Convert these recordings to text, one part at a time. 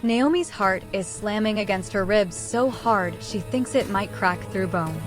Naomi's heart is slamming against her ribs so hard she thinks it might crack through bone.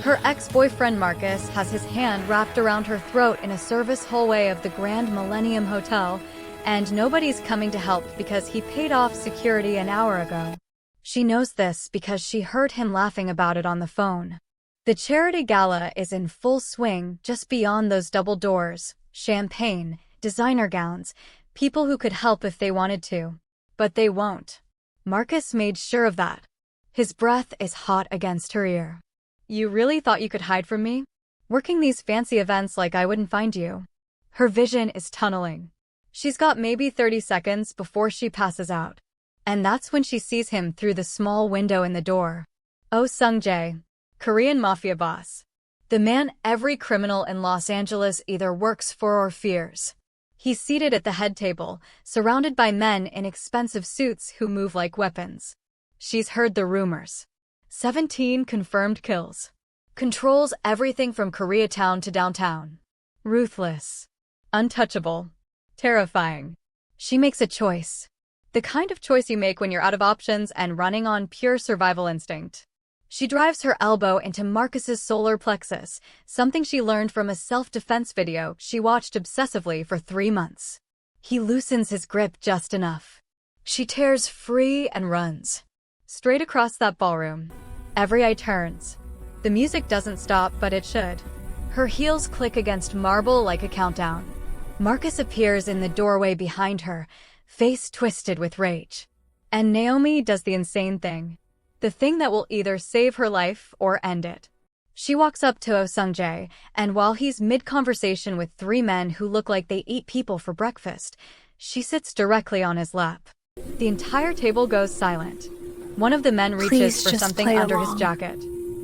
Her ex-boyfriend Marcus has his hand wrapped around her throat in a service hallway of the Grand Millennium Hotel, and nobody's coming to help because he paid off security an hour ago. She knows this because she heard him laughing about it on the phone. The charity gala is in full swing just beyond those double doors, champagne, designer gowns, people who could help if they wanted to. But they won't. Marcus made sure of that. His breath is hot against her ear. You really thought you could hide from me? Working these fancy events like I wouldn't find you. Her vision is tunneling. She's got maybe 30 seconds before she passes out. And that's when she sees him through the small window in the door. Oh Sung-jae, Korean Mafia boss. The man every criminal in Los Angeles either works for or fears. He's seated at the head table, surrounded by men in expensive suits who move like weapons. She's heard the rumors. 17 confirmed kills. Controls everything from Koreatown to downtown. Ruthless. Untouchable. Terrifying. She makes a choice. The kind of choice you make when you're out of options and running on pure survival instinct. She drives her elbow into Marcus's solar plexus, something she learned from a self-defense video she watched obsessively for 3 months. He loosens his grip just enough. She tears free and runs. Straight across that ballroom. Every eye turns. The music doesn't stop, but it should. Her heels click against marble like a countdown. Marcus appears in the doorway behind her, face twisted with rage. And Naomi does the insane thing. The thing that will either save her life or end it. She walks up to Oh Sung-jae, and while he's mid-conversation with 3 men who look like they eat people for breakfast, she sits directly on his lap. The entire table goes silent. One of the men reaches for something under his jacket.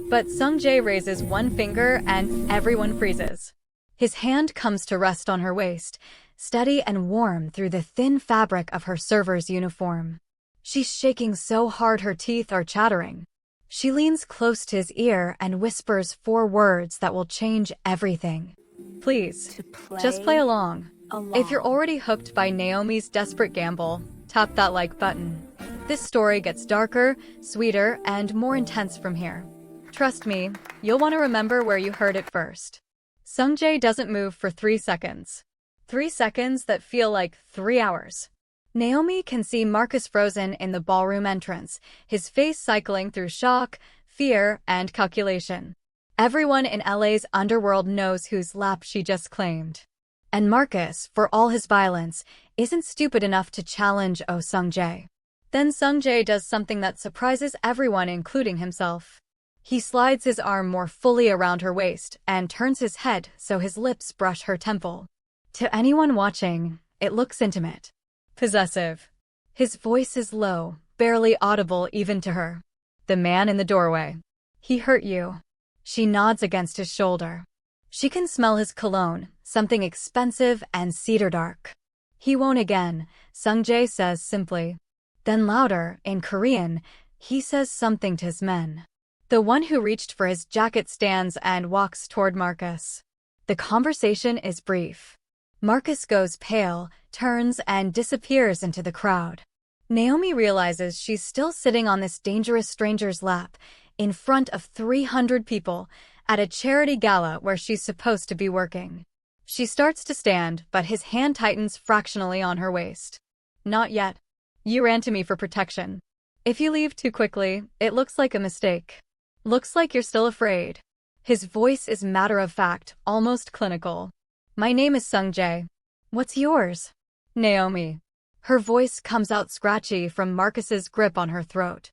But Sung-jae raises one finger and everyone freezes. His hand comes to rest on her waist, steady and warm through the thin fabric of her server's uniform. She's shaking so hard her teeth are chattering. She leans close to his ear and whispers 4 words that will change everything. Please, just play along. If you're already hooked by Naomi's desperate gamble, tap that like button. This story gets darker, sweeter, and more intense from here. Trust me, you'll want to remember where you heard it first. Sung-jae doesn't move for 3 seconds. 3 seconds that feel like 3 hours. Naomi can see Marcus frozen in the ballroom entrance, his face cycling through shock, fear, and calculation. Everyone in LA's underworld knows whose lap she just claimed. And Marcus, for all his violence, isn't stupid enough to challenge Oh Sung-jae. Then Sung-jae does something that surprises everyone, including himself. He slides his arm more fully around her waist and turns his head so his lips brush her temple. To anyone watching, it looks intimate. Possessive. His voice is low, barely audible even to her. The man in the doorway. He hurt you. She nods against his shoulder. She can smell his cologne, something expensive and cedar dark. He won't again, Sung-jae says simply. Then louder, in Korean, he says something to his men. The one who reached for his jacket stands and walks toward Marcus. The conversation is brief. Marcus goes pale, turns, and disappears into the crowd. Naomi realizes she's still sitting on this dangerous stranger's lap, in front of 300 people, at a charity gala where she's supposed to be working. She starts to stand, but his hand tightens fractionally on her waist. Not yet. You ran to me for protection. If you leave too quickly, it looks like a mistake. Looks like you're still afraid. His voice is matter-of-fact, almost clinical. My name is Sung-jae. What's yours? Naomi. Her voice comes out scratchy from Marcus's grip on her throat.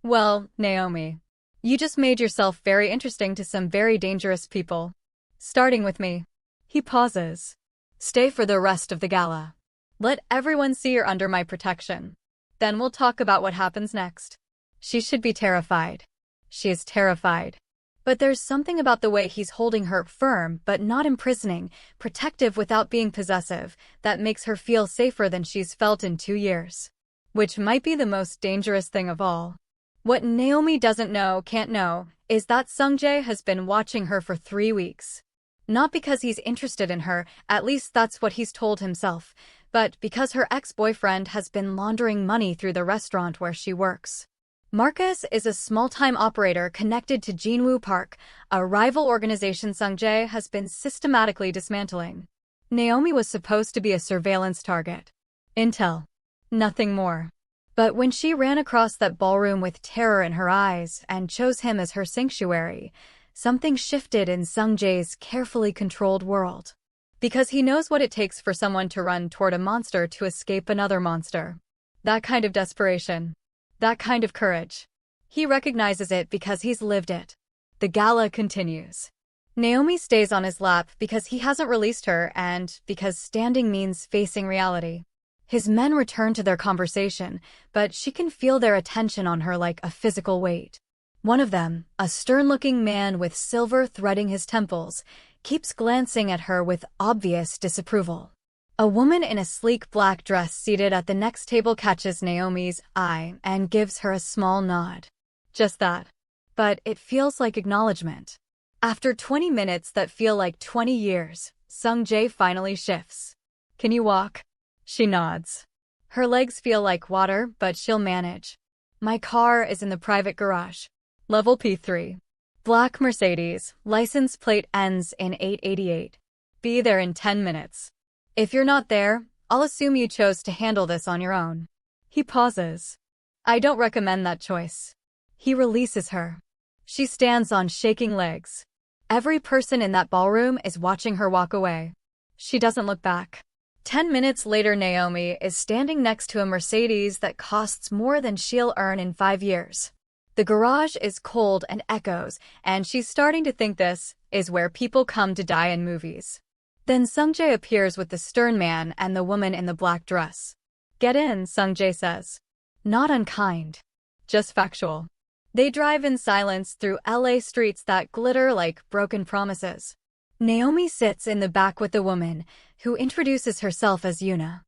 Well, Naomi, you just made yourself very interesting to some very dangerous people. Starting with me. He pauses. Stay for the rest of the gala. Let everyone see you're under my protection. Then we'll talk about what happens next. She should be terrified. She is terrified. But there's something about the way he's holding her firm but not imprisoning, protective without being possessive, that makes her feel safer than she's felt in 2 years. Which might be the most dangerous thing of all. What Naomi doesn't know, can't know, is that Sung-jae has been watching her for 3 weeks. Not because he's interested in her, at least that's what he's told himself, but because her ex-boyfriend has been laundering money through the restaurant where she works. Marcus is a small-time operator connected to Jinwoo Park, a rival organization Sungjae has been systematically dismantling. Naomi was supposed to be a surveillance target. Intel. Nothing more. But when she ran across that ballroom with terror in her eyes and chose him as her sanctuary, something shifted in Sungjae's carefully controlled world. Because he knows what it takes for someone to run toward a monster to escape another monster. That kind of desperation. That kind of courage. He recognizes it because he's lived it. The gala continues. Naomi stays on his lap because he hasn't released her and because standing means facing reality. His men return to their conversation, but she can feel their attention on her like a physical weight. One of them, a stern-looking man with silver threading his temples, keeps glancing at her with obvious disapproval. A woman in a sleek black dress seated at the next table catches Naomi's eye and gives her a small nod. Just that. But it feels like acknowledgement. After 20 minutes that feel like 20 years, Sungjae finally shifts. Can you walk? She nods. Her legs feel like water, but she'll manage. My car is in the private garage. Level P3. Black Mercedes, license plate ends in 888. Be there in 10 minutes. If you're not there, I'll assume you chose to handle this on your own. He pauses. I don't recommend that choice. He releases her. She stands on shaking legs. Every person in that ballroom is watching her walk away. She doesn't look back. 10 minutes later, Naomi is standing next to a Mercedes that costs more than she'll earn in 5 years. The garage is cold and echoes, and she's starting to think this is where people come to die in movies. Then Sungjae appears with the stern man and the woman in the black dress. Get in, Sungjae says. Not unkind. Just factual. They drive in silence through LA streets that glitter like broken promises. Naomi sits in the back with the woman, who introduces herself as Yuna.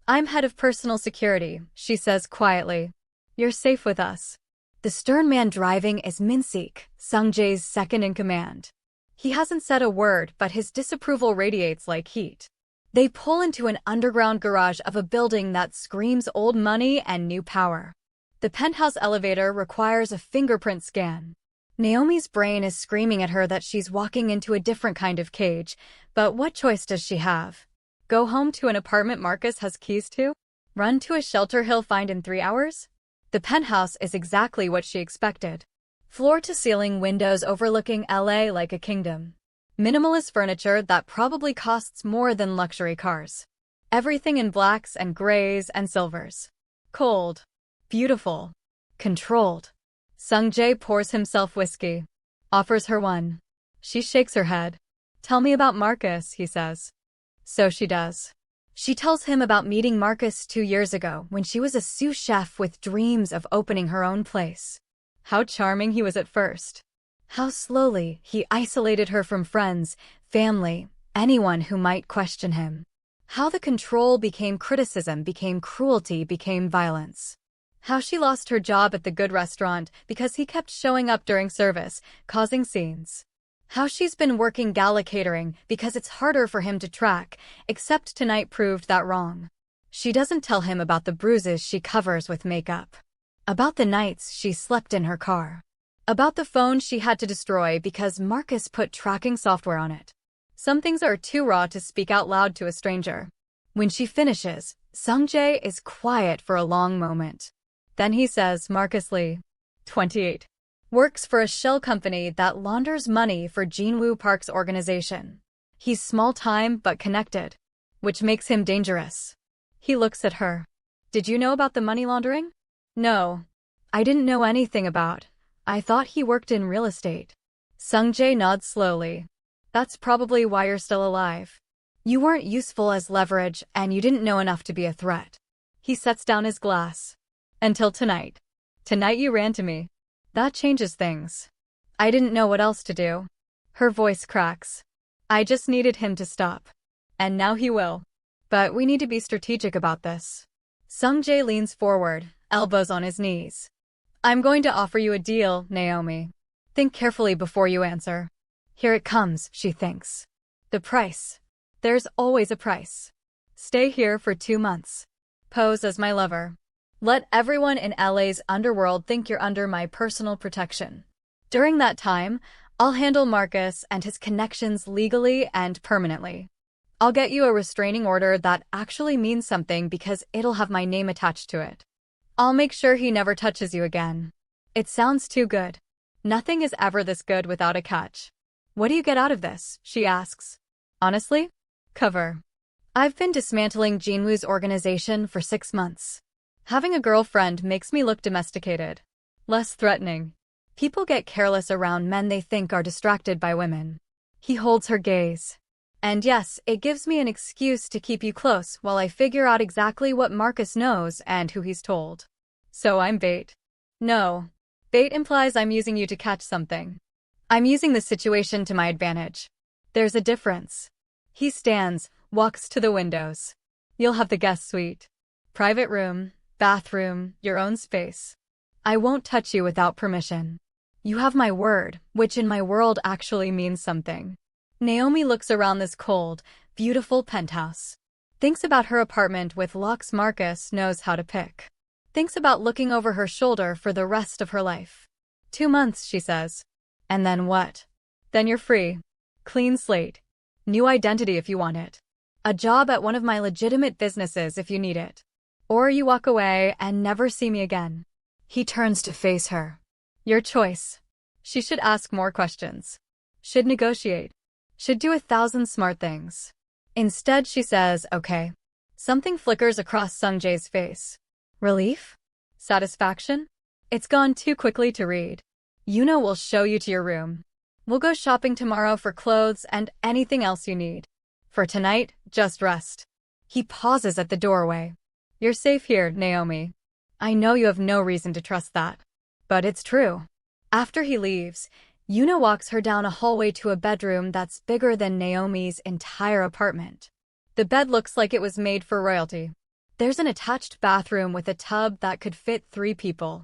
I'm head of personal security, she says quietly. You're safe with us. The stern man driving is Minsik, Sungjae's second in command. He hasn't said a word, but his disapproval radiates like heat. They pull into an underground garage of a building that screams old money and new power. The penthouse elevator requires a fingerprint scan. Naomi's brain is screaming at her that she's walking into a different kind of cage, but what choice does she have? Go home to an apartment Marcus has keys to? Run to a shelter he'll find in 3 hours? The penthouse is exactly what she expected. Floor-to-ceiling windows overlooking LA like a kingdom. Minimalist furniture that probably costs more than luxury cars. Everything in blacks and grays and silvers. Cold. Beautiful. Controlled. Sungjae pours himself whiskey. Offers her one. She shakes her head. Tell me about Marcus, he says. So she does. She tells him about meeting Marcus 2 years ago when she was a sous chef with dreams of opening her own place. How charming he was at first. How slowly he isolated her from friends, family, anyone who might question him. How the control became criticism, became cruelty, became violence. How she lost her job at the good restaurant because he kept showing up during service, causing scenes. How she's been working gala catering because it's harder for him to track, except tonight proved that wrong. She doesn't tell him about the bruises she covers with makeup. About the nights she slept in her car. About the phone she had to destroy because Marcus put tracking software on it. Some things are too raw to speak out loud to a stranger. When she finishes, Sungjae is quiet for a long moment. Then he says Marcus Lee, 28, works for a shell company that launders money for Jinwoo Park's organization. He's small-time but connected, which makes him dangerous. He looks at her. Did you know about the money laundering? No. I didn't know anything about. I thought he worked in real estate. Sungjae nods slowly. That's probably why you're still alive. You weren't useful as leverage and you didn't know enough to be a threat. He sets down his glass. Until tonight. Tonight you ran to me. That changes things. I didn't know what else to do. Her voice cracks. I just needed him to stop. And now he will. But we need to be strategic about this. Sungjae leans forward, elbows on his knees. I'm going to offer you a deal, Naomi. Think carefully before you answer. Here it comes, she thinks. The price. There's always a price. Stay here for 2 months. Pose as my lover. Let everyone in LA's underworld think you're under my personal protection. During that time, I'll handle Marcus and his connections legally and permanently. I'll get you a restraining order that actually means something because it'll have my name attached to it. I'll make sure he never touches you again. It sounds too good. Nothing is ever this good without a catch. What do you get out of this? She asks. Honestly? Cover. I've been dismantling Jinwoo's organization for 6 months. Having a girlfriend makes me look domesticated. Less threatening. People get careless around men they think are distracted by women. He holds her gaze. And yes, it gives me an excuse to keep you close while I figure out exactly what Marcus knows and who he's told. So I'm bait. No. Bait implies I'm using you to catch something. I'm using the situation to my advantage. There's a difference. He stands, walks to the windows. You'll have the guest suite. Private room, bathroom, your own space. I won't touch you without permission. You have my word, which in my world actually means something. Naomi looks around this cold, beautiful penthouse. Thinks about her apartment with locks Marcus knows how to pick. Thinks about looking over her shoulder for the rest of her life. 2 months, she says. And then what? Then you're free. Clean slate. New identity if you want it. A job at one of my legitimate businesses if you need it. Or you walk away and never see me again. He turns to face her. Your choice. She should ask more questions. Should negotiate. Should do 1,000 smart things. Instead, she says, okay. Something flickers across Sungjae's face. Relief? Satisfaction? It's gone too quickly to read. Yuno will show you to your room. We'll go shopping tomorrow for clothes and anything else you need. For tonight, just rest. He pauses at the doorway. You're safe here, Naomi. I know you have no reason to trust that. But it's true. After he leaves, Yuno walks her down a hallway to a bedroom that's bigger than Naomi's entire apartment. The bed looks like it was made for royalty. There's an attached bathroom with a tub that could fit 3 people.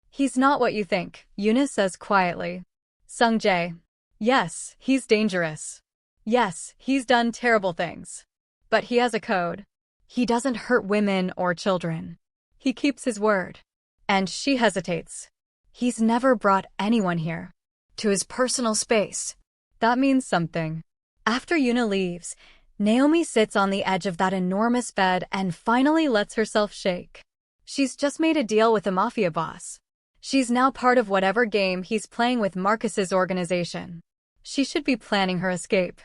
He's not what you think, Yuno says quietly. Sungjae. Yes, he's dangerous. Yes, he's done terrible things. But he has a code. He doesn't hurt women or children. He keeps his word. And she hesitates. He's never brought anyone here. To his personal space. That means something. After Yuno leaves, Naomi sits on the edge of that enormous bed and finally lets herself shake. She's just made a deal with a Mafia boss. She's now part of whatever game he's playing with Marcus's organization. She should be planning her escape.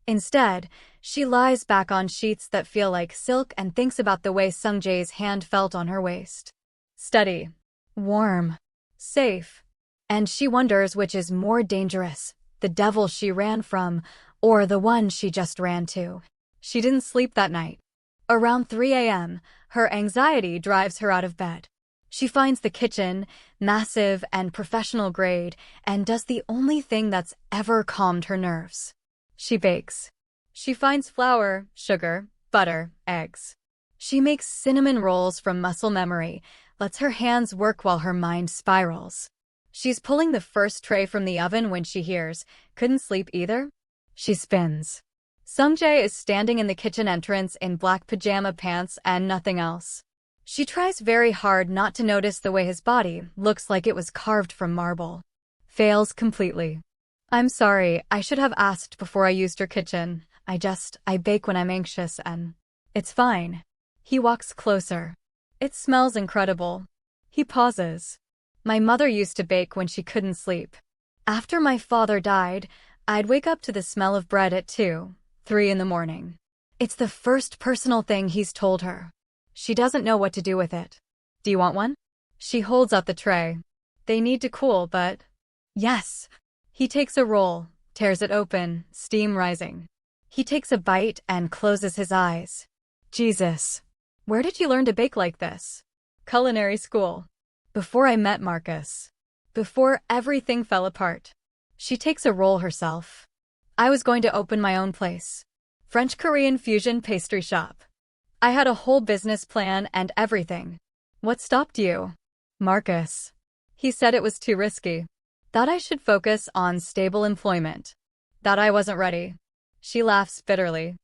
Instead, she lies back on sheets that feel like silk and thinks about the way Sungjae's hand felt on her waist. Steady. Warm. Safe. And she wonders which is more dangerous, the devil she ran from, or the one she just ran to. She didn't sleep that night. Around 3 a.m., her anxiety drives her out of bed. She finds the kitchen, massive and professional grade, and does the only thing that's ever calmed her nerves. She bakes. She finds flour, sugar, butter, eggs. She makes cinnamon rolls from muscle memory, lets her hands work while her mind spirals. She's pulling the first tray from the oven when she hears, couldn't sleep either? She spins. Sungjae is standing in the kitchen entrance in black pajama pants and nothing else. She tries very hard not to notice the way his body looks like it was carved from marble. Fails completely. I'm sorry, I should have asked before I used your kitchen. I bake when I'm anxious and... It's fine. He walks closer. It smells incredible. He pauses. My mother used to bake when she couldn't sleep. After my father died, I'd wake up to the smell of bread at 2, 3 in the morning. It's the first personal thing he's told her. She doesn't know what to do with it. Do you want one? She holds out the tray. They need to cool, but... Yes. He takes a roll, tears it open, steam rising. He takes a bite and closes his eyes. Jesus. Where did you learn to bake like this? Culinary school. Before I met Marcus. Before everything fell apart. She takes a roll herself. I was going to open my own place. French-Korean fusion pastry shop. I had a whole business plan and everything. What stopped you? Marcus. He said it was too risky. That I should focus on stable employment. That I wasn't ready. She laughs bitterly.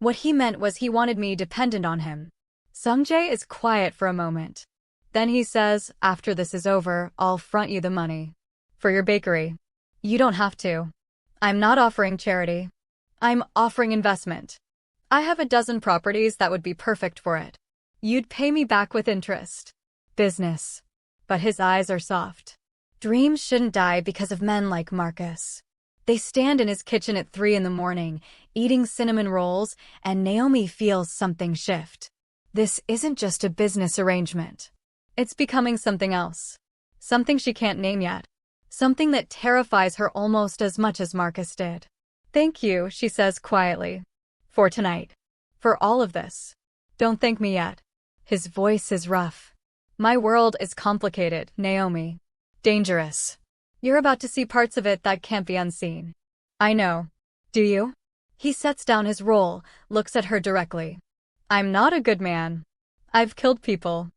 What he meant was he wanted me dependent on him. Sungjae is quiet for a moment. Then he says, after this is over, I'll front you the money. For your bakery. You don't have to. I'm not offering charity. I'm offering investment. I have a dozen properties that would be perfect for it. You'd pay me back with interest. Business. But his eyes are soft. Dreams shouldn't die because of men like Marcus. They stand in his kitchen at 3 in the morning, eating cinnamon rolls, and Naomi feels something shift. This isn't just a business arrangement. It's becoming something else. Something she can't name yet. Something that terrifies her almost as much as Marcus did. Thank you, she says quietly. For tonight. For all of this. Don't thank me yet. His voice is rough. My world is complicated, Naomi. Dangerous. You're about to see parts of it that can't be unseen. I know. Do you? He sets down his roll, looks at her directly. I'm not a good man. I've killed people.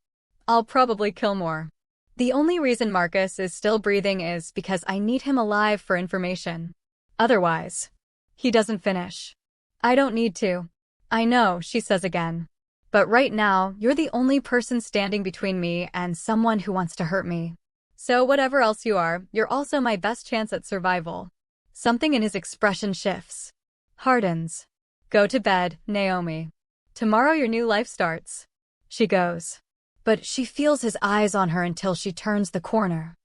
I'll probably kill more. The only reason Marcus is still breathing is because I need him alive for information. Otherwise, he doesn't finish. I don't need to. I know, she says again. But right now, you're the only person standing between me and someone who wants to hurt me. So whatever else you are, you're also my best chance at survival. Something in his expression shifts. Hardens. Go to bed, Naomi. Tomorrow your new life starts. She goes. But she feels his eyes on her until she turns the corner.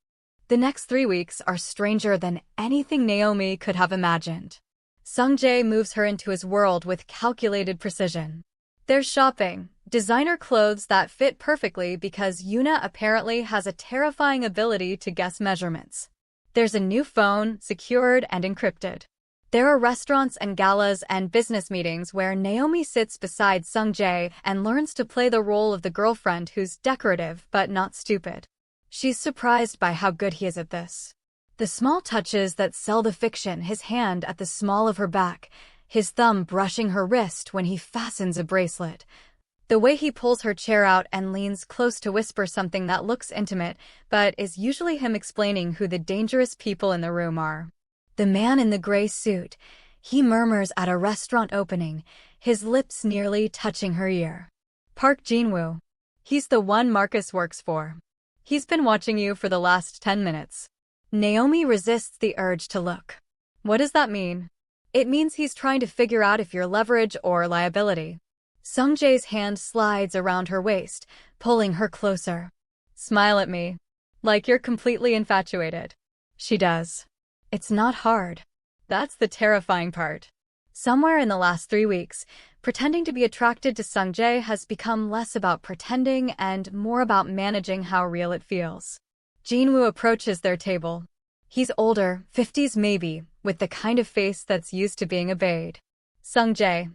The next 3 weeks are stranger than anything Naomi could have imagined. Sungjae moves her into his world with calculated precision. There's shopping, designer clothes that fit perfectly because Yuna apparently has a terrifying ability to guess measurements. There's a new phone, secured and encrypted. There are restaurants and galas and business meetings where Naomi sits beside Sungjae and learns to play the role of the girlfriend who's decorative but not stupid. She's surprised by how good he is at this. The small touches that sell the fiction, his hand at the small of her back, his thumb brushing her wrist when he fastens a bracelet. The way he pulls her chair out and leans close to whisper something that looks intimate, but is usually him explaining who the dangerous people in the room are. The man in the gray suit, he murmurs at a restaurant opening, his lips nearly touching her ear. Park Jinwoo. He's the one Marcus works for. He's been watching you for the last 10 minutes. Naomi resists the urge to look. What does that mean? It means he's trying to figure out if you're leverage or liability. Sungjae's hand slides around her waist, pulling her closer. Smile at me. Like you're completely infatuated. She does. It's not hard. That's the terrifying part. Somewhere in the last 3 weeks, pretending to be attracted to Sungjae has become less about pretending and more about managing how real it feels. Jinwoo approaches their table. He's older, 50s maybe, with the kind of face that's used to being obeyed. Sungjae,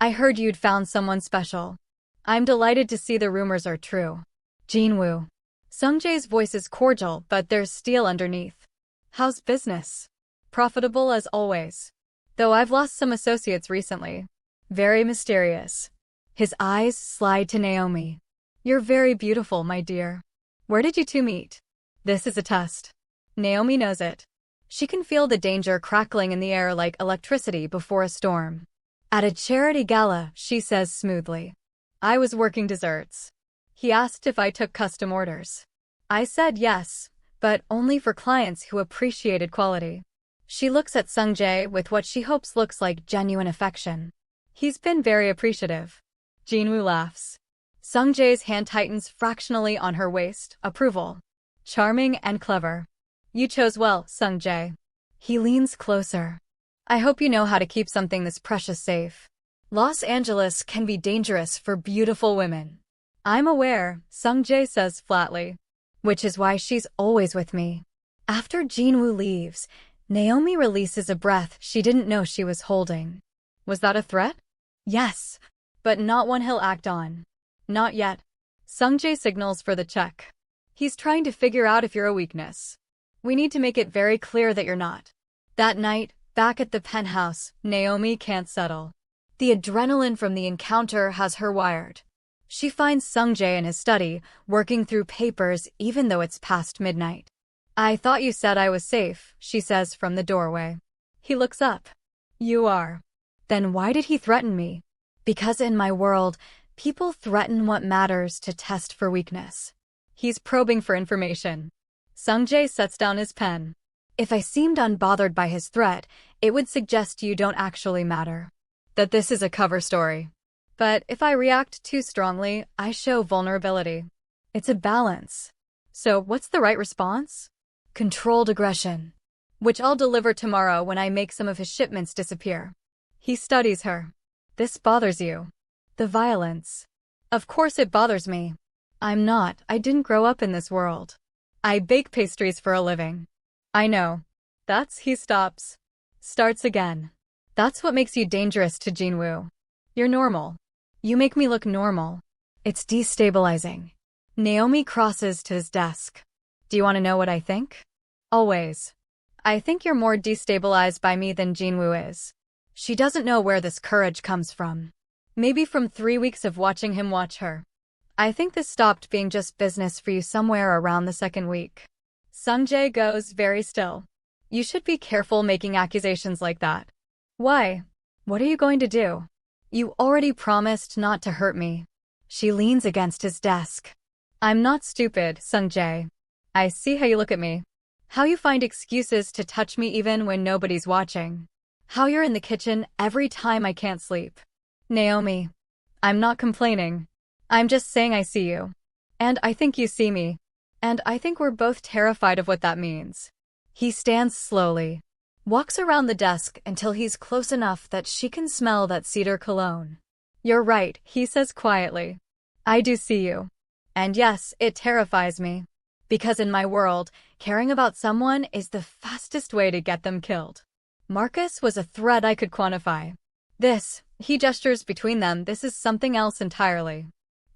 I heard you'd found someone special. I'm delighted to see the rumors are true. Jinwoo. Sungjae's voice is cordial, but there's steel underneath. How's business? Profitable as always. Though I've lost some associates recently. Very mysterious. His eyes slide to Naomi. You're very beautiful, my dear. Where did you two meet? This is a test. Naomi knows it. She can feel the danger crackling in the air like electricity before a storm. At a charity gala, she says smoothly. I was working desserts. He asked if I took custom orders. I said yes, but only for clients who appreciated quality. She looks at Sungjae with what she hopes looks like genuine affection. He's been very appreciative. Jinwoo laughs. Sungjae's hand tightens fractionally on her waist, approval. Charming and clever. You chose well, Sungjae. He leans closer. I hope you know how to keep something this precious safe. Los Angeles can be dangerous for beautiful women. I'm aware, Sungjae says flatly. Which is why she's always with me. After Jinwoo leaves, Naomi releases a breath she didn't know she was holding. Was that a threat? Yes, but not one he'll act on. Not yet. Sungjae signals for the check. He's trying to figure out if you're a weakness. We need to make it very clear that you're not. That night, back at the penthouse, Naomi can't settle. The adrenaline from the encounter has her wired. She finds Sungjae in his study, working through papers even though it's past midnight. I thought you said I was safe, she says from the doorway. He looks up. You are. Then why did he threaten me? Because in my world, people threaten what matters to test for weakness. He's probing for information. Sungjae sets down his pen. If I seemed unbothered by his threat, it would suggest you don't actually matter. That this is a cover story. But if I react too strongly, I show vulnerability. It's a balance. So what's the right response? Controlled aggression. Which I'll deliver tomorrow when I make some of his shipments disappear. He studies her. This bothers you. The violence. Of course it bothers me. I didn't grow up in this world. I bake pastries for a living. I know. He stops. Starts again. That's what makes you dangerous to Jinwoo. You're normal. You make me look normal. It's destabilizing. Naomi crosses to his desk. Do you want to know what I think? Always. I think you're more destabilized by me than Jinwoo is. She doesn't know where this courage comes from. Maybe from 3 weeks of watching him watch her. I think this stopped being just business for you somewhere around the 2nd week. Sungjae goes very still. You should be careful making accusations like that. Why? What are you going to do? You already promised not to hurt me. She leans against his desk. I'm not stupid, Sungjae. I see how you look at me. How you find excuses to touch me even when nobody's watching. How you're in the kitchen every time I can't sleep. Naomi. I'm not complaining. I'm just saying I see you. And I think you see me. And I think we're both terrified of what that means. He stands slowly. Walks around the desk until he's close enough that she can smell that cedar cologne. You're right, he says quietly. I do see you. And yes, it terrifies me. Because in my world, caring about someone is the fastest way to get them killed. Marcus was a threat I could quantify. He gestures between them, this is something else entirely.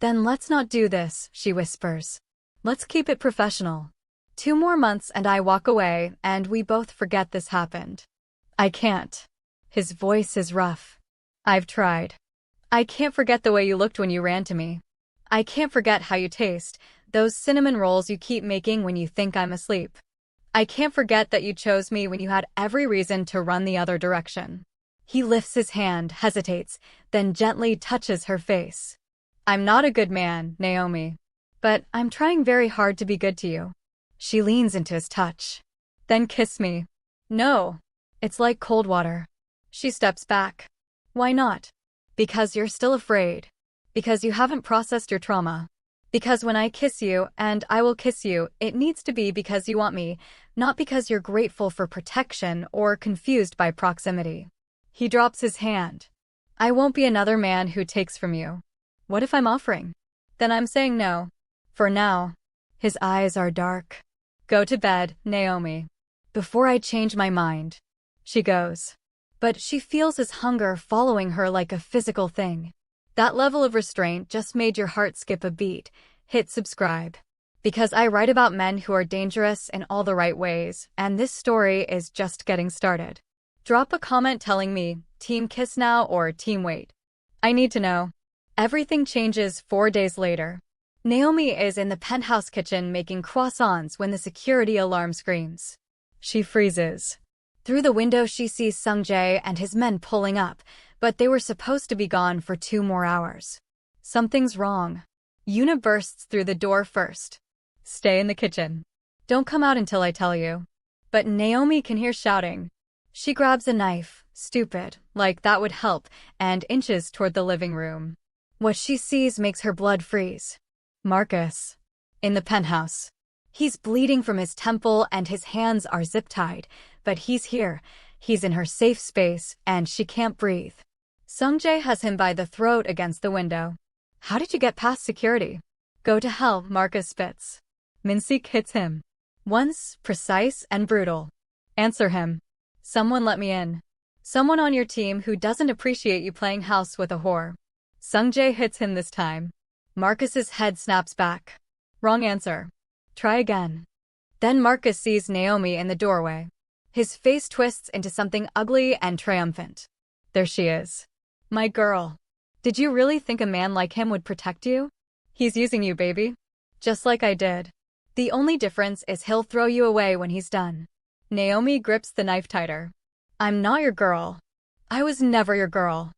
Then let's not do this, she whispers. Let's keep it professional. 2 more months and I walk away, and we both forget this happened. I can't. His voice is rough. I've tried. I can't forget the way you looked when you ran to me. I can't forget how you taste, those cinnamon rolls you keep making when you think I'm asleep. I can't forget that you chose me when you had every reason to run the other direction. He lifts his hand, hesitates, then gently touches her face. I'm not a good man, Naomi. But I'm trying very hard to be good to you. She leans into his touch. Then kiss me. No. It's like cold water. She steps back. Why not? Because you're still afraid. Because you haven't processed your trauma. Because when I kiss you, and I will kiss you, it needs to be because you want me, not because you're grateful for protection or confused by proximity. He drops his hand. I won't be another man who takes from you. What if I'm offering? Then I'm saying no. For now. His eyes are dark. Go to bed, Naomi. Before I change my mind. She goes. But she feels his hunger following her like a physical thing. That level of restraint just made your heart skip a beat. Hit subscribe. Because I write about men who are dangerous in all the right ways, and this story is just getting started. Drop a comment telling me, Team Kiss now or Team Wait. I need to know. Everything changes 4 days later. Naomi is in the penthouse kitchen making croissants when the security alarm screams. She freezes. Through the window she sees Sungjae and his men pulling up, but they were supposed to be gone for 2 more hours. Something's wrong. Yuna bursts through the door first. Stay in the kitchen. Don't come out until I tell you. But Naomi can hear shouting. She grabs a knife, stupid, like that would help, and inches toward the living room. What she sees makes her blood freeze. Marcus. In the penthouse. He's bleeding from his temple and his hands are zip-tied, but he's here. He's in her safe space, and she can't breathe. Sungjae has him by the throat against the window. How did you get past security? Go to hell, Marcus spits. Minsik hits him. Once, precise and brutal. Answer him. Someone let me in. Someone on your team who doesn't appreciate you playing house with a whore. Sungjae hits him this time. Marcus's head snaps back. Wrong answer. Try again. Then Marcus sees Naomi in the doorway. His face twists into something ugly and triumphant. There she is. My girl. Did you really think a man like him would protect you? He's using you, baby. Just like I did. The only difference is he'll throw you away when he's done. Naomi grips the knife tighter. I'm not your girl. I was never your girl.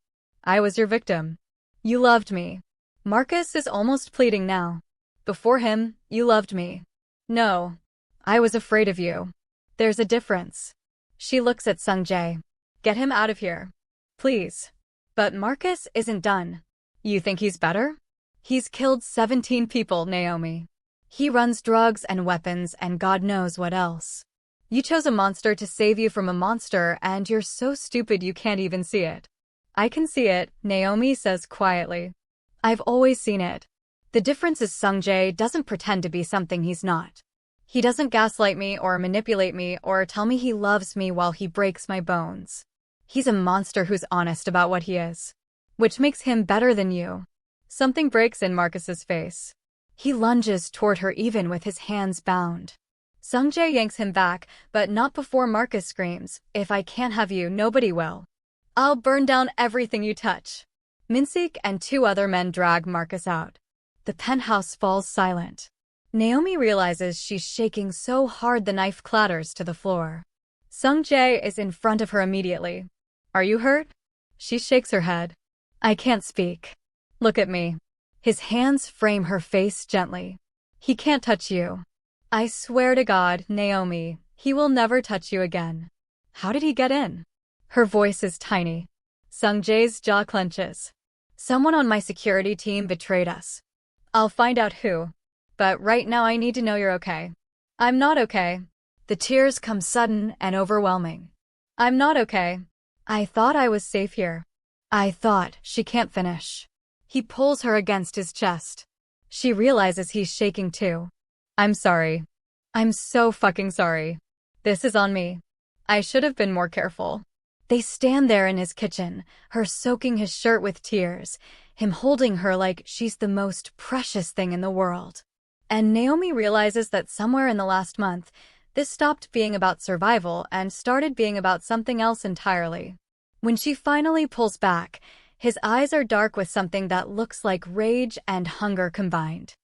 I was your victim. You loved me. Marcus is almost pleading now. Before him, you loved me. No. I was afraid of you. There's a difference. She looks at Sungjae. Get him out of here. Please. But Marcus isn't done. You think he's better? He's killed 17 people, Naomi. He runs drugs and weapons and God knows what else. You chose a monster to save you from a monster and you're so stupid you can't even see it. I can see it, Naomi says quietly. I've always seen it. The difference is Sungjae doesn't pretend to be something he's not. He doesn't gaslight me or manipulate me or tell me he loves me while he breaks my bones. He's a monster who's honest about what he is. Which makes him better than you. Something breaks in Marcus's face. He lunges toward her even with his hands bound. Sungjae yanks him back, but not before Marcus screams, if I can't have you, nobody will. I'll burn down everything you touch. Minsik and 2 other men drag Marcus out. The penthouse falls silent. Naomi realizes she's shaking so hard the knife clatters to the floor. Sungjae is in front of her immediately. Are you hurt? She shakes her head. I can't speak. Look at me. His hands frame her face gently. He can't touch you. I swear to God, Naomi, he will never touch you again. How did he get in? Her voice is tiny. Sungjae's jaw clenches. Someone on my security team betrayed us. I'll find out who. But right now I need to know you're okay. I'm not okay. The tears come sudden and overwhelming. I'm not okay. I thought I was safe here. I thought she can't finish. He pulls her against his chest. She realizes he's shaking too. I'm sorry. I'm so fucking sorry. This is on me. I should have been more careful. They stand there in his kitchen, her soaking his shirt with tears, him holding her like she's the most precious thing in the world. And Naomi realizes that somewhere in the last month, this stopped being about survival and started being about something else entirely. When she finally pulls back, his eyes are dark with something that looks like rage and hunger combined.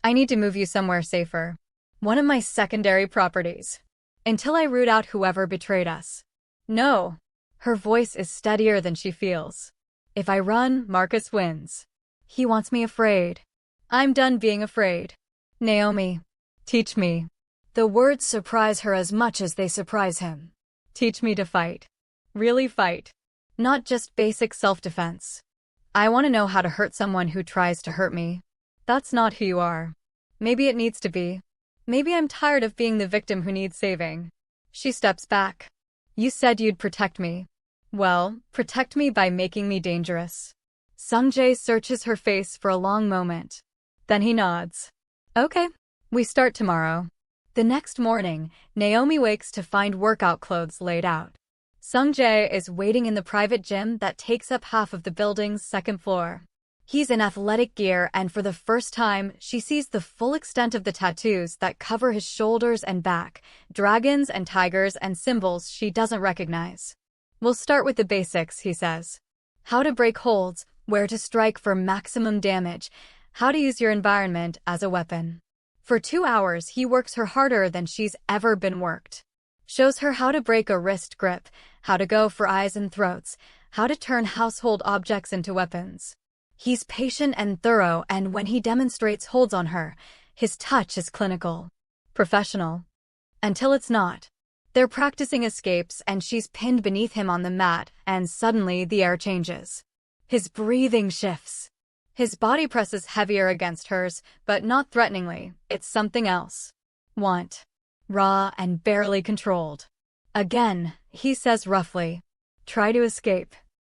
I need to move you somewhere safer. One of my secondary properties. Until I root out whoever betrayed us. No. Her voice is steadier than she feels. If I run, Marcus wins. He wants me afraid. I'm done being afraid. Naomi, teach me. The words surprise her as much as they surprise him. Teach me to fight. Really fight. Not just basic self-defense. I want to know how to hurt someone who tries to hurt me. That's not who you are. Maybe it needs to be. Maybe I'm tired of being the victim who needs saving. She steps back. You said you'd protect me. Well, protect me by making me dangerous. Sungjae searches her face for a long moment. Then he nods. Okay. We start tomorrow. The next morning, Naomi wakes to find workout clothes laid out. Sungjae is waiting in the private gym that takes up half of the building's second floor. He's in athletic gear and for the first time, she sees the full extent of the tattoos that cover his shoulders and back, dragons and tigers and symbols she doesn't recognize. We'll start with the basics, he says. How to break holds, where to strike for maximum damage, how to use your environment as a weapon. For 2 hours, he works her harder than she's ever been worked. Shows her how to break a wrist grip, how to go for eyes and throats, how to turn household objects into weapons. He's patient and thorough, and when he demonstrates holds on her, his touch is clinical. Professional. Until it's not. They're practicing escapes and she's pinned beneath him on the mat, and suddenly the air changes. His breathing shifts. His body presses heavier against hers, but not threateningly, it's something else. Want. Raw and barely controlled. Again, he says roughly. Try to escape.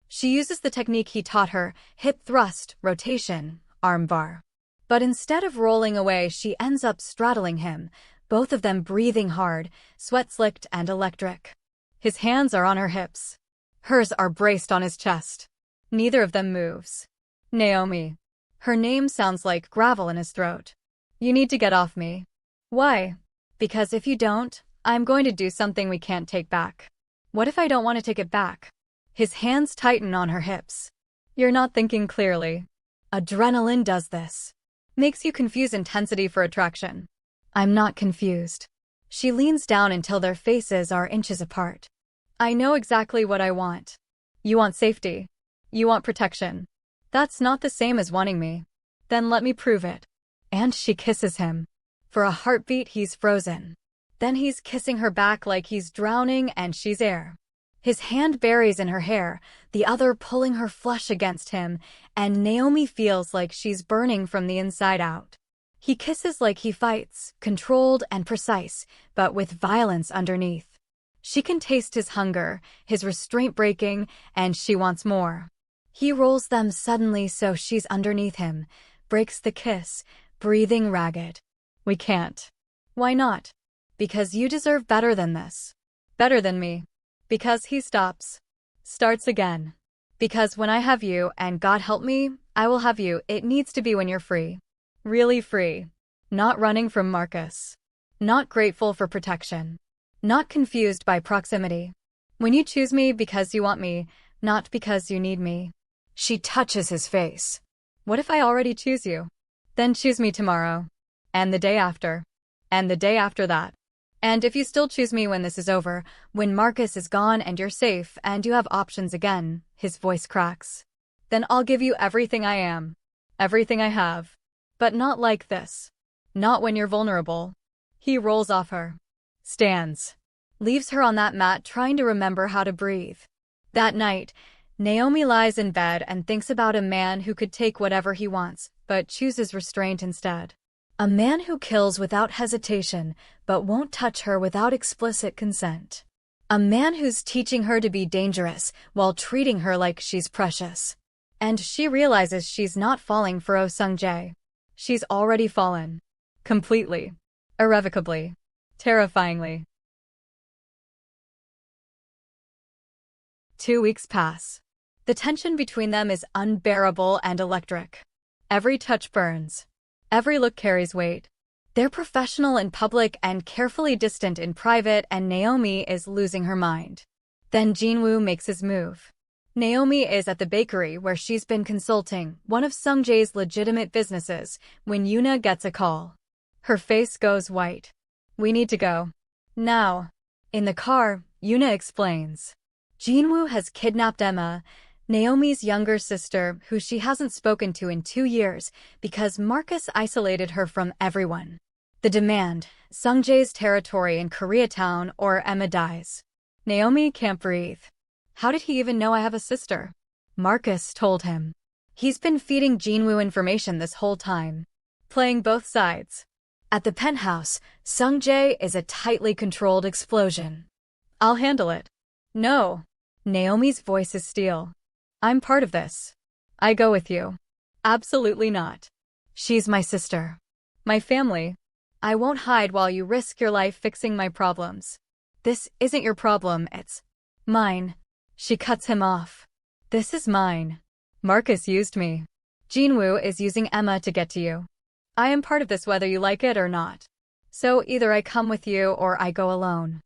She uses the technique he taught her, hip thrust, rotation, arm bar. But instead of rolling away, she ends up straddling him, both of them breathing hard, sweat slicked and electric. His hands are on her hips. Hers are braced on his chest. Neither of them moves. Naomi. Her name sounds like gravel in his throat. You need to get off me. Why? Because if you don't, I'm going to do something we can't take back. What if I don't want to take it back? His hands tighten on her hips. You're not thinking clearly. Adrenaline does this. Makes you confuse intensity for attraction. I'm not confused. She leans down until their faces are inches apart. I know exactly what I want. You want safety. You want protection. That's not the same as wanting me. Then let me prove it. And she kisses him. For a heartbeat, he's frozen. Then he's kissing her back like he's drowning and she's air. His hand buries in her hair, the other pulling her flush against him, and Naomi feels like she's burning from the inside out. He kisses like he fights, controlled and precise, but with violence underneath. She can taste his hunger, his restraint breaking, and she wants more. He rolls them suddenly so she's underneath him, breaks the kiss, breathing ragged. We can't. Why not? Because you deserve better than this. Better than me. Because he stops. Starts again. Because when I have you, and God help me, I will have you, it needs to be when you're free. Really free. Not running from Marcus. Not grateful for protection. Not confused by proximity. When you choose me because you want me, not because you need me. She touches his face. What if I already choose you? Then choose me tomorrow. And the day after. And the day after that. And if you still choose me when this is over, when Marcus is gone and you're safe and you have options again, his voice cracks. Then I'll give you everything I am. Everything I have. But not like this. Not when you're vulnerable. He rolls off her. Stands. Leaves her on that mat trying to remember how to breathe. That night, Naomi lies in bed and thinks about a man who could take whatever he wants, but chooses restraint instead. A man who kills without hesitation, but won't touch her without explicit consent. A man who's teaching her to be dangerous while treating her like she's precious. And she realizes she's not falling for Oh Sung-jae. She's already fallen. Completely. Irrevocably. Terrifyingly. 2 weeks pass. The tension between them is unbearable and electric. Every touch burns. Every look carries weight. They're professional in public and carefully distant in private, and Naomi is losing her mind. Then Jinwoo makes his move. Naomi is at the bakery where she's been consulting, one of Sung-jae's legitimate businesses, when Yoona gets a call. Her face goes white. We need to go. Now. In the car, Yoona explains. Jinwoo has kidnapped Emma, Naomi's younger sister, who she hasn't spoken to in 2 years because Marcus isolated her from everyone. The demand, Sung-jae's territory in Koreatown or Emma dies. Naomi can't breathe. How did he even know I have a sister? Marcus told him. He's been feeding Jinwoo information this whole time. Playing both sides. At the penthouse, Sung-jae is a tightly controlled explosion. I'll handle it. No. Naomi's voice is steel. I'm part of this. I go with you. Absolutely not. She's my sister. My family. I won't hide while you risk your life fixing my problems. This isn't your problem, it's mine. She cuts him off. This is mine. Marcus used me. Jinwoo is using Emma to get to you. I am part of this whether you like it or not. So either I come with you or I go alone.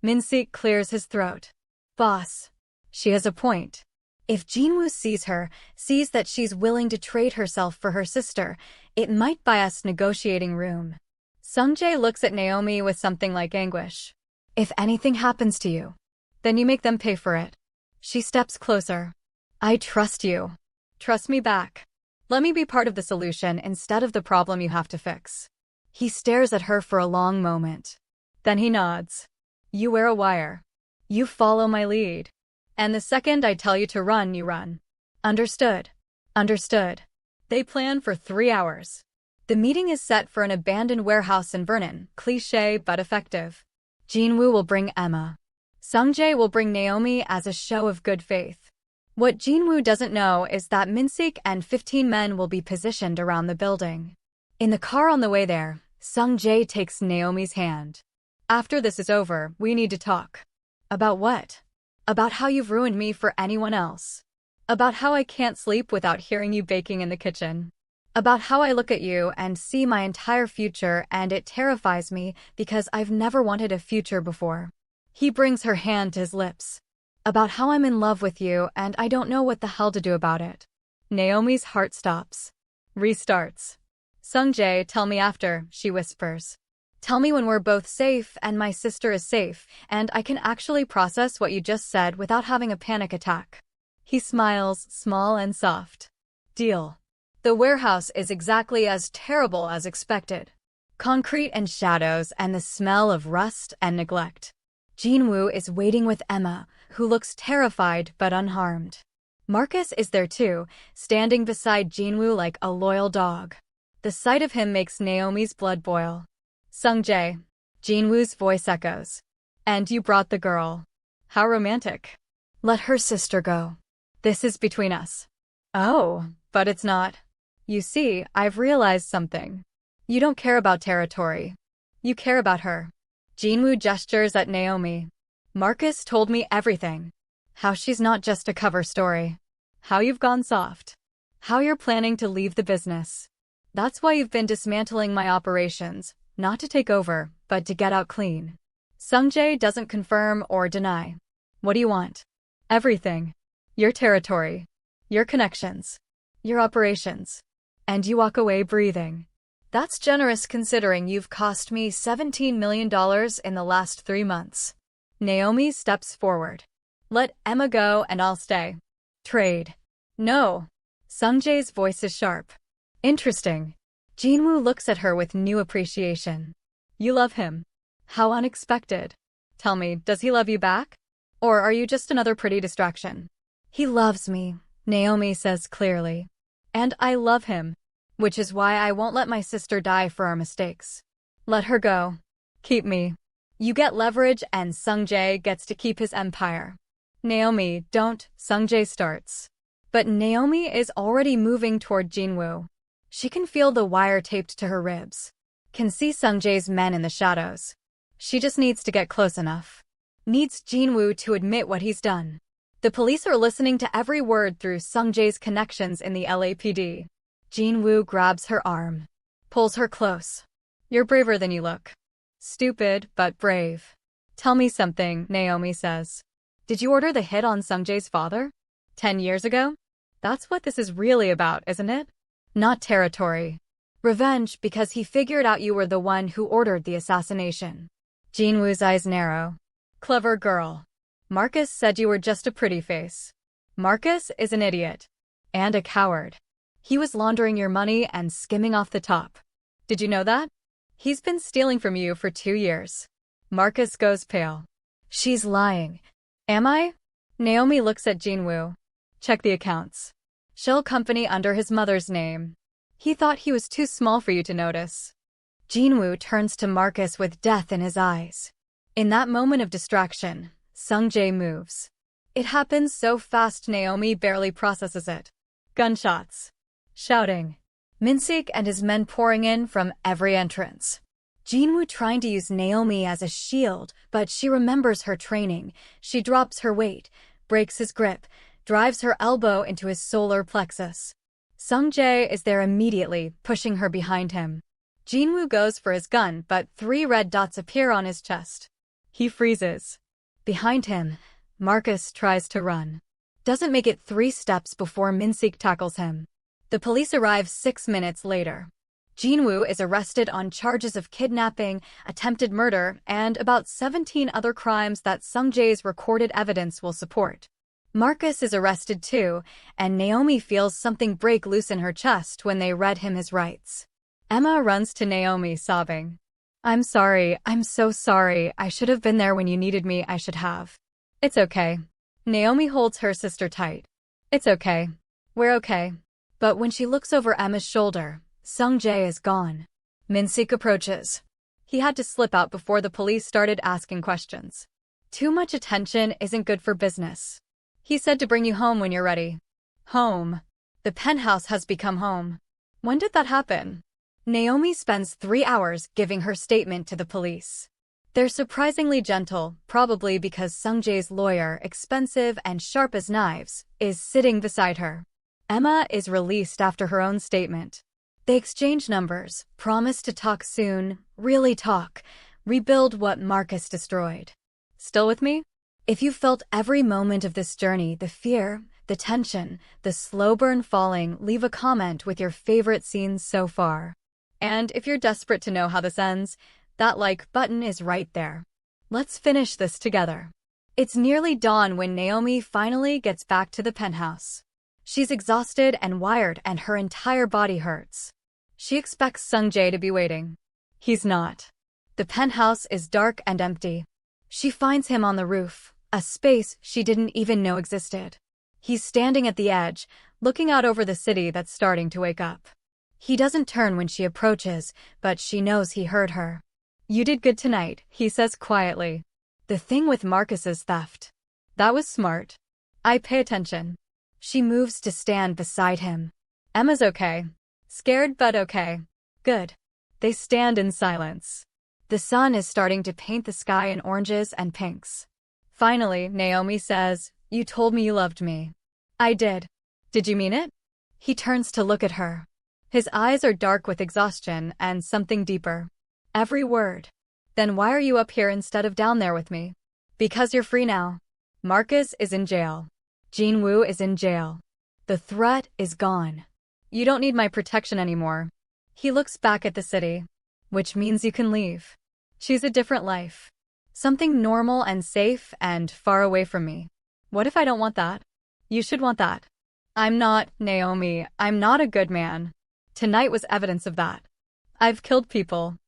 Min-sik clears his throat. Boss. She has a point. If Jinwoo sees her, sees that she's willing to trade herself for her sister, it might buy us negotiating room. Sung-jae looks at Naomi with something like anguish. If anything happens to you, then you make them pay for it. She steps closer. I trust you. Trust me back. Let me be part of the solution instead of the problem you have to fix. He stares at her for a long moment. Then he nods. You wear a wire. You follow my lead. And the second I tell you to run, you run. Understood. Understood. They plan for 3 hours. The meeting is set for an abandoned warehouse in Vernon, cliché but effective. Jinwoo will bring Emma. Sung-jae will bring Naomi as a show of good faith. What Jinwoo doesn't know is that Min-sik and 15 men will be positioned around the building. In the car on the way there, Sung-jae takes Naomi's hand. After this is over, we need to talk. About what? About how you've ruined me for anyone else. About how I can't sleep without hearing you baking in the kitchen. About how I look at you and see my entire future and it terrifies me because I've never wanted a future before. He brings her hand to his lips. About how I'm in love with you and I don't know what the hell to do about it. Naomi's heart stops. Restarts. Sung-jae, tell me after, she whispers. Tell me when we're both safe and my sister is safe, and I can actually process what you just said without having a panic attack. He smiles, small and soft. Deal. The warehouse is exactly as terrible as expected. Concrete and shadows and the smell of rust and neglect. Jinwoo is waiting with Emma, who looks terrified but unharmed. Marcus is there too, standing beside Jinwoo like a loyal dog. The sight of him makes Naomi's blood boil. Sungjae. Jinwoo's voice echoes. And you brought the girl. How romantic. Let her sister go. This is between us. Oh, but it's not. You see, I've realized something. You don't care about territory. You care about her. Jinwoo gestures at Naomi. Marcus told me everything. How she's not just a cover story. How you've gone soft. How you're planning to leave the business. That's why you've been dismantling my operations, not to take over, but to get out clean. Sungjae doesn't confirm or deny. What do you want? Everything. Your territory. Your connections. Your operations. And you walk away breathing. That's generous considering you've cost me $17 million in the last 3 months. Naomi steps forward. Let Emma go and I'll stay. Trade. No. Sungjae's voice is sharp. Interesting. Jinwoo looks at her with new appreciation. You love him. How unexpected. Tell me, does he love you back? Or are you just another pretty distraction? He loves me, Naomi says clearly. And I love him. Which is why I won't let my sister die for our mistakes. Let her go. Keep me. You get leverage and Sungjae gets to keep his empire. Naomi, don't, Sungjae starts. But Naomi is already moving toward Jinwoo. She can feel the wire taped to her ribs. Can see Sungjae's men in the shadows. She just needs to get close enough. Needs Jinwoo to admit what he's done. The police are listening to every word through Sungjae's connections in the LAPD. Jinwoo grabs her arm. Pulls her close. You're braver than you look. Stupid, but brave. Tell me something, Naomi says. Did you order the hit on Sungjae's father? 10 years ago? That's what this is really about, isn't it? Not territory. Revenge because he figured out you were the one who ordered the assassination. Jinwoo's eyes narrow. Clever girl. Marcus said you were just a pretty face. Marcus is an idiot. And a coward. He was laundering your money and skimming off the top. Did you know that? He's been stealing from you for 2 years. Marcus goes pale. She's lying. Am I? Naomi looks at Jinwoo. Check the accounts. Shell company under his mother's name. He thought he was too small for you to notice. Jinwoo turns to Marcus with death in his eyes. In that moment of distraction, Sungjae moves. It happens so fast Naomi barely processes it. Gunshots. Shouting. Minsik and his men pouring in from every entrance. Jinwoo trying to use Naomi as a shield, but she remembers her training. She drops her weight, breaks his grip, drives her elbow into his solar plexus. Sungjae is there immediately, pushing her behind him. Jinwoo goes for his gun, but 3 red dots appear on his chest. He freezes. Behind him, Marcus tries to run. Doesn't make it 3 steps before Minsik tackles him. The police arrive 6 minutes later. Jinwoo is arrested on charges of kidnapping, attempted murder, and about 17 other crimes that Sungjae's recorded evidence will support. Marcus is arrested too, and Naomi feels something break loose in her chest when they read him his rights. Emma runs to Naomi sobbing. I'm sorry, I'm so sorry, I should have been there when you needed me, I should have. It's okay. Naomi holds her sister tight. It's okay. We're okay. But when she looks over Emma's shoulder, Sungjae is gone. Minsik approaches. He had to slip out before the police started asking questions. Too much attention isn't good for business. He said to bring you home when you're ready. Home. The penthouse has become home. When did that happen? Naomi spends 3 hours giving her statement to the police. They're surprisingly gentle, probably because Sungjae's lawyer, expensive and sharp as knives, is sitting beside her. Emma is released after her own statement. They exchange numbers, promise to talk soon, really talk, rebuild what Marcus destroyed. Still with me? If you felt every moment of this journey, the fear, the tension, the slow burn falling, leave a comment with your favorite scenes so far. And if you're desperate to know how this ends, that like button is right there. Let's finish this together. It's nearly dawn when Naomi finally gets back to the penthouse. She's exhausted and wired and her entire body hurts. She expects Sungjae to be waiting. He's not. The penthouse is dark and empty. She finds him on the roof, a space she didn't even know existed. He's standing at the edge, looking out over the city that's starting to wake up. He doesn't turn when she approaches, but she knows he heard her. "You did good tonight," he says quietly. "The thing with Marcus's theft. That was smart. I pay attention." She moves to stand beside him. "Emma's okay. Scared but okay. Good." They stand in silence. The sun is starting to paint the sky in oranges and pinks. Finally, Naomi says, "You told me you loved me." "I did. Did you mean it?" He turns to look at her. His eyes are dark with exhaustion and something deeper. "Every word." "Then why are you up here instead of down there with me?" "Because you're free now. Marcus is in jail. Jin-woo is in jail. The threat is gone. You don't need my protection anymore." He looks back at the city. "Which means you can leave. Choose a different life. Something normal and safe and far away from me." "What if I don't want that?" "You should want that." "I'm not, Naomi, I'm not a good man. Tonight was evidence of that. I've killed people.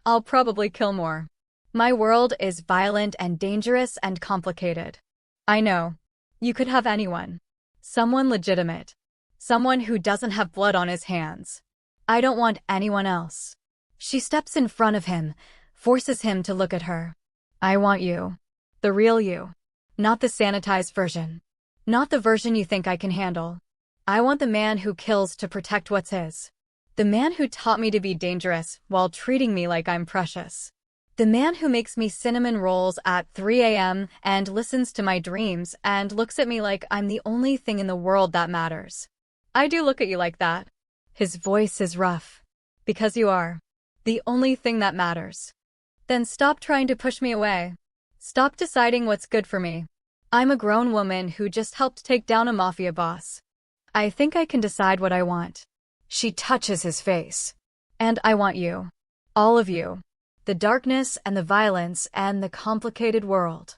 I'll probably kill more. My world is violent and dangerous and complicated. I know. You could have anyone. Someone legitimate. Someone who doesn't have blood on his hands. I don't want anyone else." She steps in front of him, forces him to look at her. "I want you. The real you. Not the sanitized version. Not the version you think I can handle. I want the man who kills to protect what's his. The man who taught me to be dangerous while treating me like I'm precious. The man who makes me cinnamon rolls at 3 a.m. and listens to my dreams and looks at me like I'm the only thing in the world that matters. I do look at you like that." His voice is rough. "Because you are. The only thing that matters. Then stop trying to push me away. Stop deciding what's good for me. I'm a grown woman who just helped take down a mafia boss. I think I can decide what I want." She touches his face. "And I want you. All of you. The darkness and the violence and the complicated world.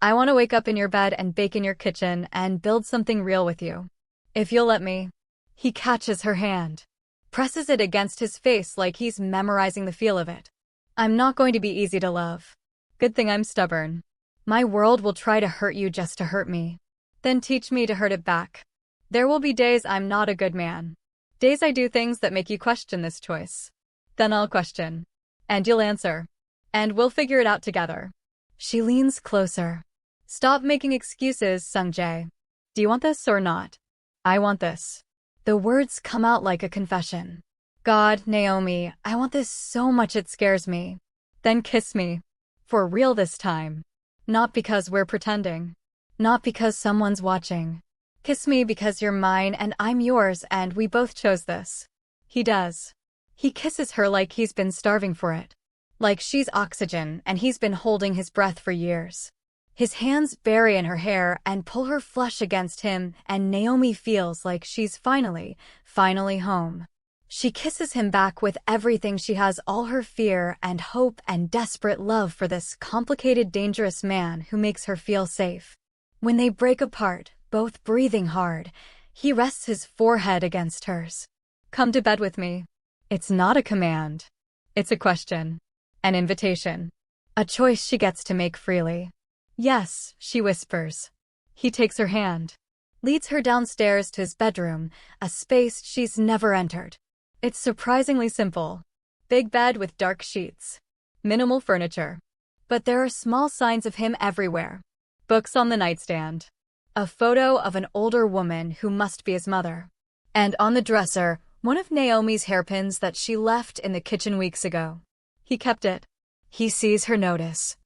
I want to wake up in your bed and bake in your kitchen and build something real with you. If you'll let me." He catches her hand, presses it against his face like he's memorizing the feel of it. "I'm not going to be easy to love. Good thing I'm stubborn. My world will try to hurt you just to hurt me. Then teach me to hurt it back. There will be days I'm not a good man. Days I do things that make you question this choice. Then I'll question. And you'll answer. And we'll figure it out together." She leans closer. "Stop making excuses, Sungjae. Do you want this or not?" "I want this." The words come out like a confession. "God, Naomi, I want this so much it scares me." "Then kiss me. For real this time. Not because we're pretending. Not because someone's watching. Kiss me because you're mine and I'm yours and we both chose this." He does. He kisses her like he's been starving for it. Like she's oxygen and he's been holding his breath for years. His hands bury in her hair and pull her flesh against him, and Naomi feels like she's finally home. She kisses him back with everything she has, all her fear and hope and desperate love for this complicated, dangerous man who makes her feel safe. When they break apart, both breathing hard, he rests his forehead against hers. "Come to bed with me." It's not a command. It's a question. An invitation. A choice she gets to make freely. "Yes," she whispers. He takes her hand, leads her downstairs to his bedroom, a space she's never entered. It's surprisingly simple. Big bed with dark sheets. Minimal furniture. But there are small signs of him everywhere. Books on the nightstand. A photo of an older woman who must be his mother. And on the dresser, one of Naomi's hairpins that she left in the kitchen weeks ago. He kept it. He sees her notice.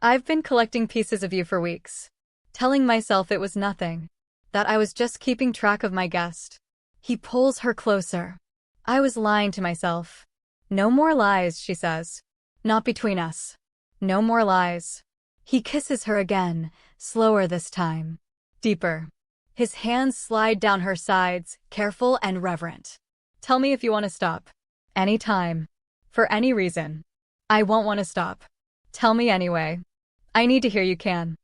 "I've been collecting pieces of you for weeks. Telling myself it was nothing. That I was just keeping track of my guest." He pulls her closer. "I was lying to myself." "No more lies," she says. "Not between us. No more lies." He kisses her again, slower this time. Deeper. His hands slide down her sides, careful and reverent. "Tell me if you want to stop. Any time. For any reason. I won't want to stop. Tell me anyway. I need to hear you can."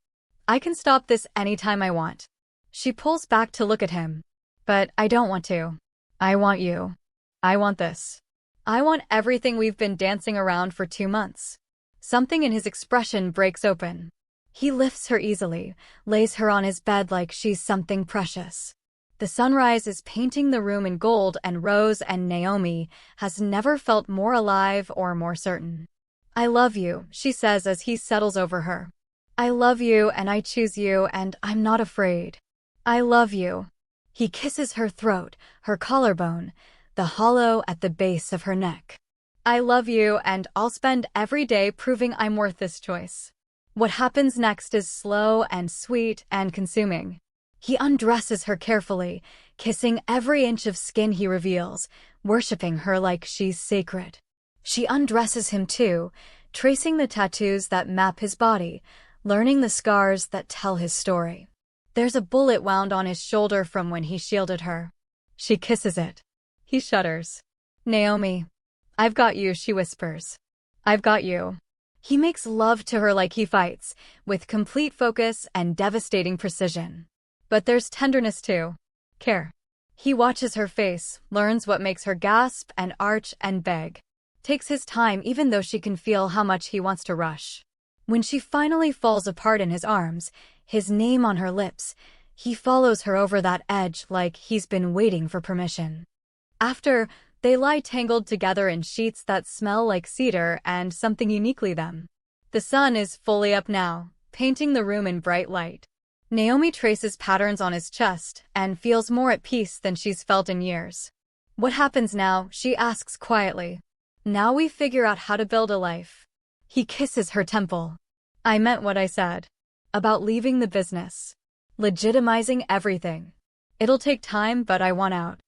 I can stop this anytime I want. She pulls back to look at him. But I don't want to. I want you. I want this. I want everything we've been dancing around for 2 months. Something in his expression breaks open. He lifts her easily, lays her on his bed like she's something precious. The sunrise is painting the room in gold, and Rose and Naomi has never felt more alive or more certain. I love you, she says as he settles over her. I love you and I choose you and I'm not afraid. I love you. He kisses her throat, her collarbone, the hollow at the base of her neck. I love you and I'll spend every day proving I'm worth this choice. What happens next is slow and sweet and consuming. He undresses her carefully, kissing every inch of skin he reveals, worshipping her like she's sacred. She undresses him too, tracing the tattoos that map his body, learning the scars that tell his story. There's a bullet wound on his shoulder from when he shielded her. She kisses it. He shudders. Naomi, I've got you, she whispers. I've got you. He makes love to her like he fights, with complete focus and devastating precision. But there's tenderness too. Care. He watches her face, learns what makes her gasp and arch and beg. Takes his time even though she can feel how much he wants to rush. When she finally falls apart in his arms, his name on her lips, he follows her over that edge like he's been waiting for permission. After, they lie tangled together in sheets that smell like cedar and something uniquely them. The sun is fully up now, painting the room in bright light. Naomi traces patterns on his chest and feels more at peace than she's felt in years. What happens now? She asks quietly. Now we figure out how to build a life. He kisses her temple. I meant what I said. About leaving the business. Legitimizing everything. It'll take time, but I want out.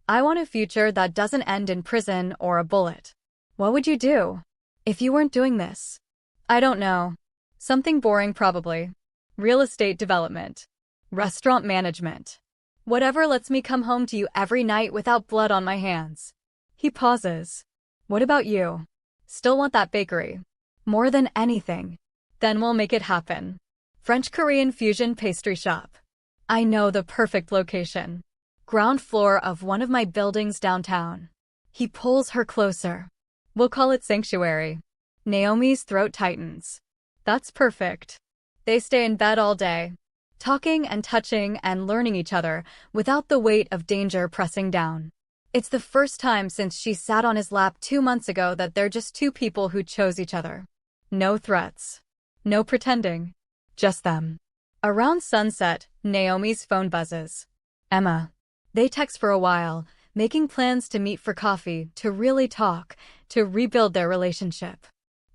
I want a future that doesn't end in prison or a bullet. What would you do if you weren't doing this? I don't know. Something boring probably. Real estate development. Restaurant management. Whatever lets me come home to you every night without blood on my hands. He pauses. What about you? Still want that bakery? More than anything. Then we'll make it happen. French-Korean fusion pastry shop. I know the perfect location. Ground floor of one of my buildings downtown. He pulls her closer. We'll call it Sanctuary. Naomi's throat tightens. That's perfect. They stay in bed all day, talking and touching and learning each other without the weight of danger pressing down. It's the first time since she sat on his lap 2 months ago that they're just two people who chose each other. No threats. No pretending. Just them. Around sunset, Naomi's phone buzzes. Emma. They text for a while, making plans to meet for coffee, to really talk, to rebuild their relationship.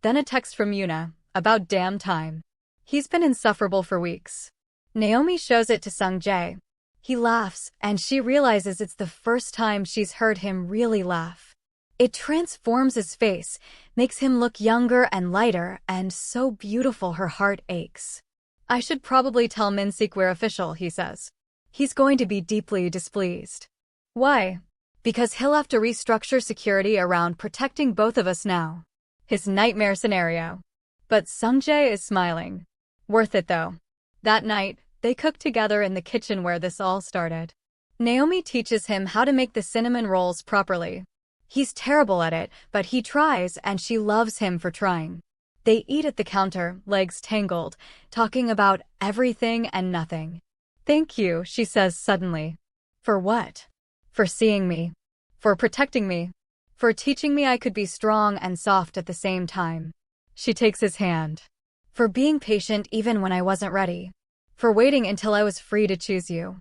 Then a text from Yuna, about damn time. He's been insufferable for weeks. Naomi shows it to Sung-jae. He laughs, and she realizes it's the first time she's heard him really laugh. It transforms his face, makes him look younger and lighter, and so beautiful her heart aches. I should probably tell Min-sik we're official, he says. He's going to be deeply displeased. Why? Because he'll have to restructure security around protecting both of us now. His nightmare scenario. But Sung-jae is smiling. Worth it though. That night, they cook together in the kitchen where this all started. Naomi teaches him how to make the cinnamon rolls properly. He's terrible at it, but he tries and she loves him for trying. They eat at the counter, legs tangled, talking about everything and nothing. Thank you, she says suddenly. For what? For seeing me. For protecting me. For teaching me I could be strong and soft at the same time. She takes his hand. For being patient even when I wasn't ready. For waiting until I was free to choose you.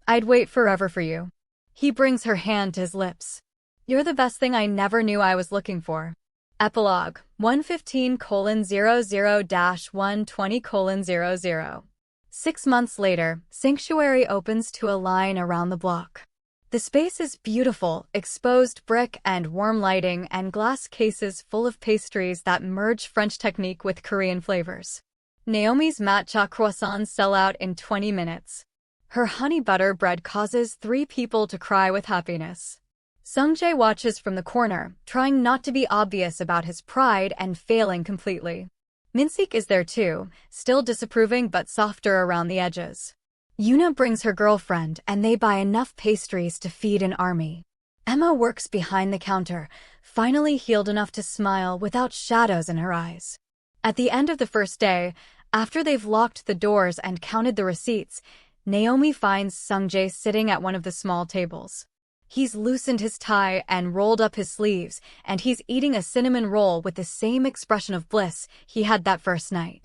I'd wait forever for you. He brings her hand to his lips. You're the best thing I never knew I was looking for. Epilogue 115:00-120:00. 6 months later, Sanctuary opens to a line around the block. The space is beautiful, exposed brick and warm lighting and glass cases full of pastries that merge French technique with Korean flavors. Naomi's matcha croissants sell out in 20 minutes. Her honey butter bread causes 3 people to cry with happiness. Sung-jae watches from the corner, trying not to be obvious about his pride and failing completely. Minseek is there too, still disapproving but softer around the edges. Yuna brings her girlfriend and they buy enough pastries to feed an army. Emma works behind the counter, finally healed enough to smile without shadows in her eyes. At the end of the first day, after they've locked the doors and counted the receipts, Naomi finds Sungjae sitting at one of the small tables. He's loosened his tie and rolled up his sleeves, and he's eating a cinnamon roll with the same expression of bliss he had that first night.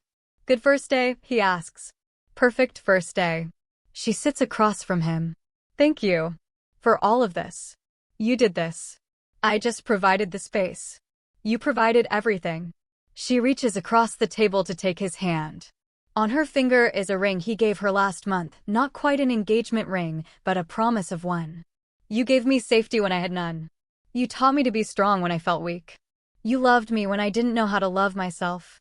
"Good first day?" he asks. "Perfect first day." She sits across from him. "Thank you for all of this. You did this. I just provided the space. You provided everything." She reaches across the table to take his hand. On her finger is a ring he gave her last month, not quite an engagement ring, but a promise of one. "You gave me safety when I had none. You taught me to be strong when I felt weak. You loved me when I didn't know how to love myself.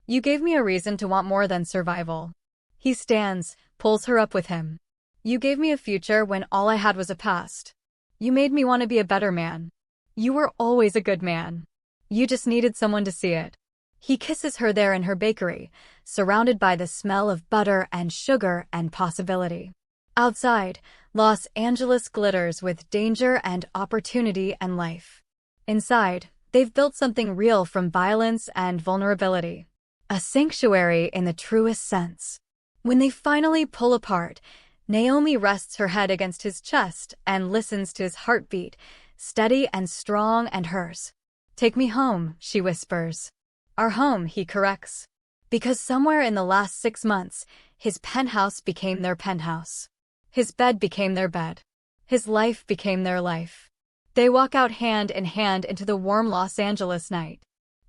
You gave me a reason to want more than survival." He stands, pulls her up with him. "You gave me a future when all I had was a past. You made me want to be a better man. You were always a good man. You just needed someone to see it." He kisses her there in her bakery, surrounded by the smell of butter and sugar and possibility. Outside, Los Angeles glitters with danger and opportunity and life. Inside, they've built something real from violence and vulnerability. A sanctuary in the truest sense. When they finally pull apart, Naomi rests her head against his chest and listens to his heartbeat, steady and strong and hers. "Take me home," she whispers. "Our home," he corrects. Because somewhere in the last 6 months, his penthouse became their penthouse. His bed became their bed. His life became their life. They walk out hand in hand into the warm Los Angeles night.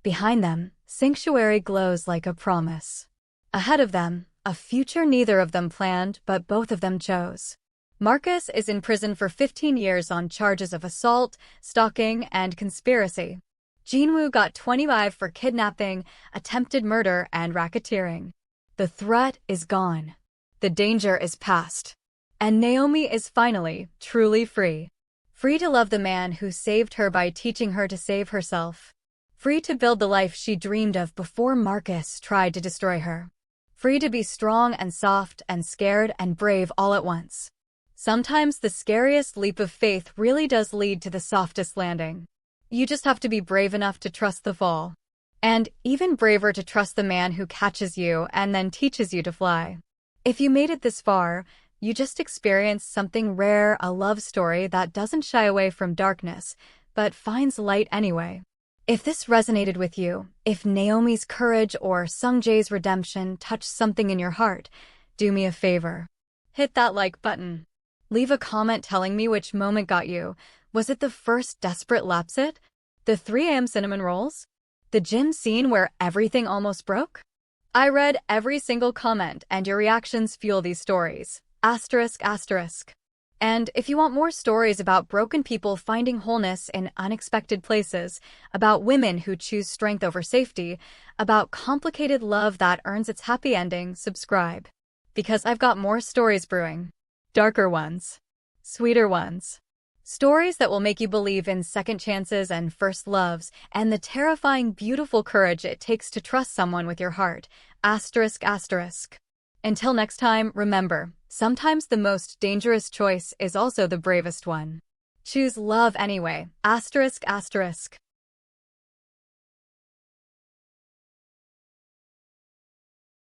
Behind them, Sanctuary glows like a promise. Ahead of them, a future neither of them planned but both of them chose. Marcus is in prison for 15 years on charges of assault, stalking, and conspiracy. Jinwoo got 25 for kidnapping, attempted murder, and racketeering. The threat is gone. The danger is past. And Naomi is finally, truly free. Free to love the man who saved her by teaching her to save herself. Free to build the life she dreamed of before Marcus tried to destroy her. Free to be strong and soft and scared and brave all at once. Sometimes the scariest leap of faith really does lead to the softest landing. You just have to be brave enough to trust the fall. And even braver to trust the man who catches you and then teaches you to fly. If you made it this far, you just experienced something rare, a love story that doesn't shy away from darkness, but finds light anyway. If this resonated with you, if Naomi's courage or Sungjae's redemption touched something in your heart, do me a favor. Hit that like button. Leave a comment telling me which moment got you. Was it the first desperate lapse? The 3 a.m. cinnamon rolls? The gym scene where everything almost broke? I read every single comment and your reactions fuel these stories. Asterisk, asterisk. And if you want more stories about broken people finding wholeness in unexpected places, about women who choose strength over safety, about complicated love that earns its happy ending, subscribe. Because I've got more stories brewing. Darker ones. Sweeter ones. Stories that will make you believe in second chances and first loves, and the terrifying, beautiful courage it takes to trust someone with your heart. Asterisk, asterisk. Until next time, remember, sometimes the most dangerous choice is also the bravest one. Choose love anyway. Asterisk, asterisk.